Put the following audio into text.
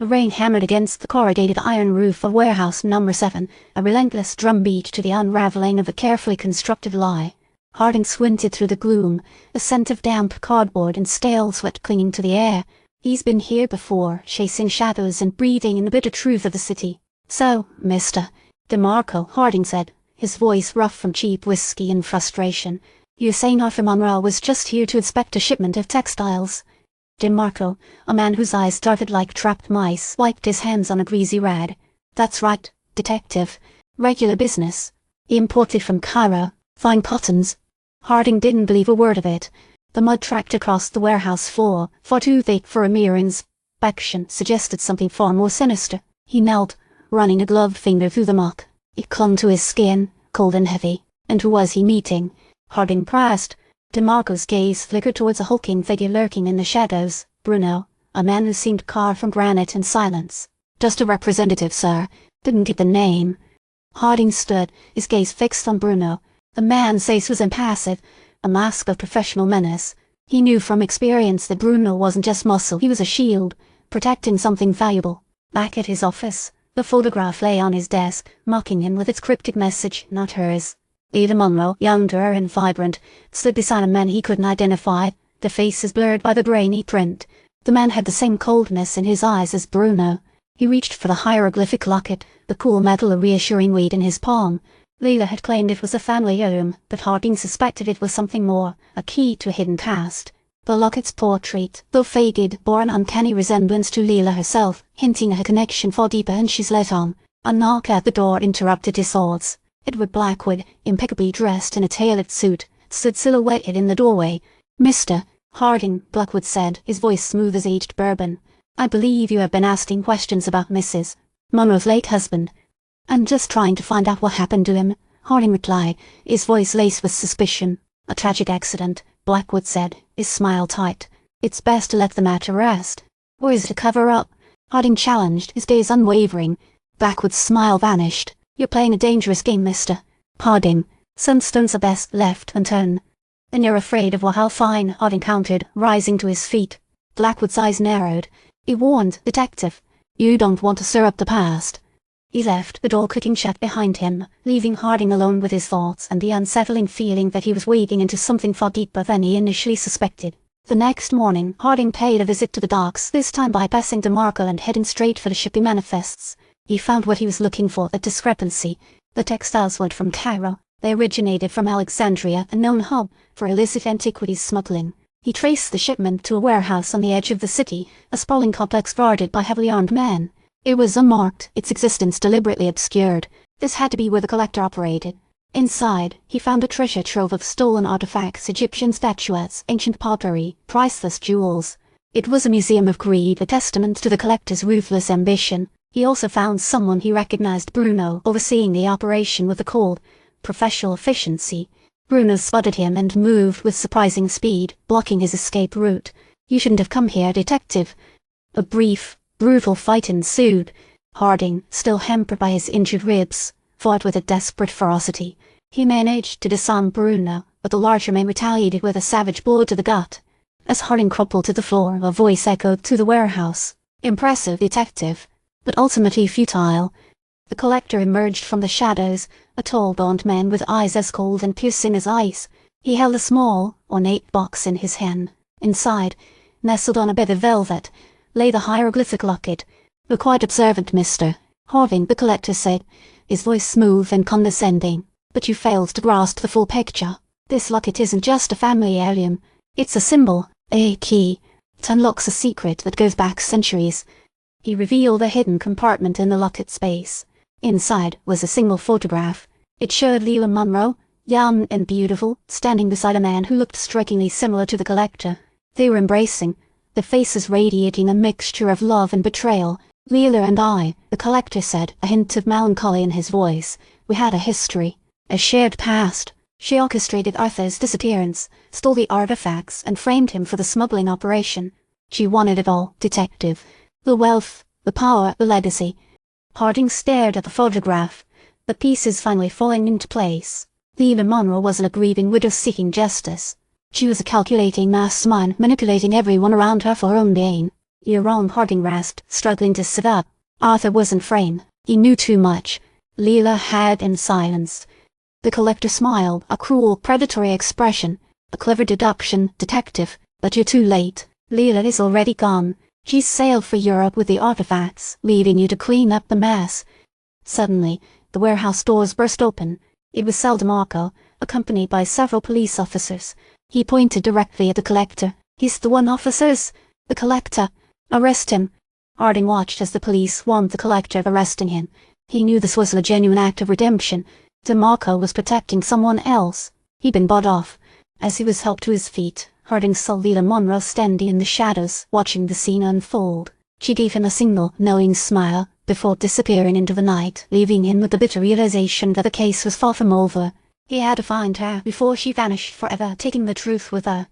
The rain hammered against the corrugated iron roof of warehouse number 7, a relentless drumbeat to the unraveling of a carefully constructed lie. Harding squinted through the gloom, a scent of damp cardboard and stale sweat clinging to the air. He's been here before, chasing shadows and breathing in the bitter truth of the city. "So, Mr. Demarco," Harding said, his voice rough from cheap whiskey and frustration, "you're saying Arthur Monroe was just here to inspect a shipment of textiles?" Demarco, a man whose eyes darted like trapped mice, wiped his hands on a greasy rag. "That's right, detective. Regular business. He imported from Cairo, fine cottons." Harding didn't believe a word of it. The mud tracked across the warehouse floor, far too thick for a mere inspection, suggested something far more sinister. He knelt, running a gloved finger through the muck. It clung to his skin, cold and heavy. And who was he meeting? Harding pressed. Demarco's gaze flickered towards a hulking figure lurking in the shadows. Bruno, a man who seemed carved from granite and silence. "Just a representative, sir. Didn't get the name." Harding stood, his gaze fixed on Bruno. The man's face was impassive, a mask of professional menace. He knew from experience that Bruno wasn't just muscle, he was a shield, protecting something valuable. Back at his office, the photograph lay on his desk, mocking him with its cryptic message, not hers. Lila Monroe, younger and vibrant, stood beside a man he couldn't identify, the faces blurred by the grainy print. The man had the same coldness in his eyes as Bruno. He reached for the hieroglyphic locket, the cool metal a reassuring weight in his palm. Lila had claimed it was a family heirloom, but Harding suspected it was something more, a key to a hidden past. The locket's portrait, though faded, bore an uncanny resemblance to Lila herself, hinting at a connection far deeper than she's let on. A knock at the door interrupted his thoughts. Edward Blackwood, impeccably dressed in a tailored suit, stood silhouetted in the doorway. "Mr. Harding," Blackwood said, his voice smooth as aged bourbon, "I believe you have been asking questions about Mrs. Monroe's late husband." "I'm just trying to find out what happened to him," Harding replied, his voice laced with suspicion. "A tragic accident," Blackwood said, his smile tight. "It's best to let the matter rest." "Or is it a cover-up?" Harding challenged, his gaze unwavering. Blackwood's smile vanished. "You're playing a dangerous game, Mr. Harding. Some stones are best left unturned." "Then you're afraid of what I'll find," Harding countered, rising to his feet. Blackwood's eyes narrowed. He warned, "Detective, you don't want to stir up the past." He left, the door clicking shut behind him, leaving Harding alone with his thoughts and the unsettling feeling that he was wading into something far deeper than he initially suspected. The next morning, Harding paid a visit to the docks, this time bypassing Demarco and heading straight for the shipping manifests. He found what he was looking for, a discrepancy. The textiles weren't from Cairo. They originated from Alexandria, a known hub for illicit antiquities smuggling. He traced the shipment to a warehouse on the edge of the city, a sprawling complex guarded by heavily armed men. It was unmarked, its existence deliberately obscured. This had to be where the collector operated. Inside, he found a treasure trove of stolen artifacts, Egyptian statuettes, ancient pottery, priceless jewels. It was a museum of greed, a testament to the collector's ruthless ambition. He also found someone he recognized, Bruno, overseeing the operation with a cold, professional efficiency. Bruno spotted him and moved with surprising speed, blocking his escape route. "You shouldn't have come here, detective." A brief, brutal fight ensued. Harding, still hampered by his injured ribs, fought with a desperate ferocity. He managed to disarm Bruno, but the larger man retaliated with a savage blow to the gut. As Harding crumpled to the floor, a voice echoed through the warehouse. "Impressive, detective, but ultimately futile." The collector emerged from the shadows, a tall, gaunt man with eyes as cold and piercing as ice. He held a small, ornate box in his hand. Inside, nestled on a bed of velvet, lay the hieroglyphic locket. "You're quite observant, Mr. Harding," the collector said, his voice smooth and condescending. "But you failed to grasp the full picture. This locket isn't just a family heirloom. It's a symbol, a key. It unlocks a secret that goes back centuries." He revealed a hidden compartment in the locket space. Inside was a single photograph. It showed Lila Monroe, young and beautiful, standing beside a man who looked strikingly similar to the collector. They were embracing, their faces radiating a mixture of love and betrayal. "Lila and I," the collector said, a hint of melancholy in his voice. "We had a history, a shared past. She orchestrated Arthur's disappearance, stole the artifacts, and framed him for the smuggling operation. She wanted it all, detective. The wealth, the power, the legacy." Harding stared at the photograph, the pieces finally falling into place. Lila Monroe wasn't a grieving widow seeking justice. She was a calculating mastermind, manipulating everyone around her for her own gain. "You're wrong," Harding rasped, struggling to sit up. Arthur wasn't frame. He knew too much. Lila had him silenced. The collector smiled, a cruel, predatory expression. "A clever deduction, detective, but you're too late. Lila is already gone. She's sailed for Europe with the artifacts, leaving you to clean up the mess." Suddenly, the warehouse doors burst open. It was Sal Demarco, accompanied by several police officers. He pointed directly at the collector. "He's the one, officers! The collector! Arrest him!" Harding watched as the police swarmed the collector, arresting him. He knew this was a genuine act of redemption. Demarco was protecting someone else. He'd been bought off. As he was helped to his feet, Harding saw Lila Monroe standing in the shadows, watching the scene unfold. She gave him a single, knowing smile, before disappearing into the night, leaving him with the bitter realization that the case was far from over. He had to find her before she vanished forever, taking the truth with her.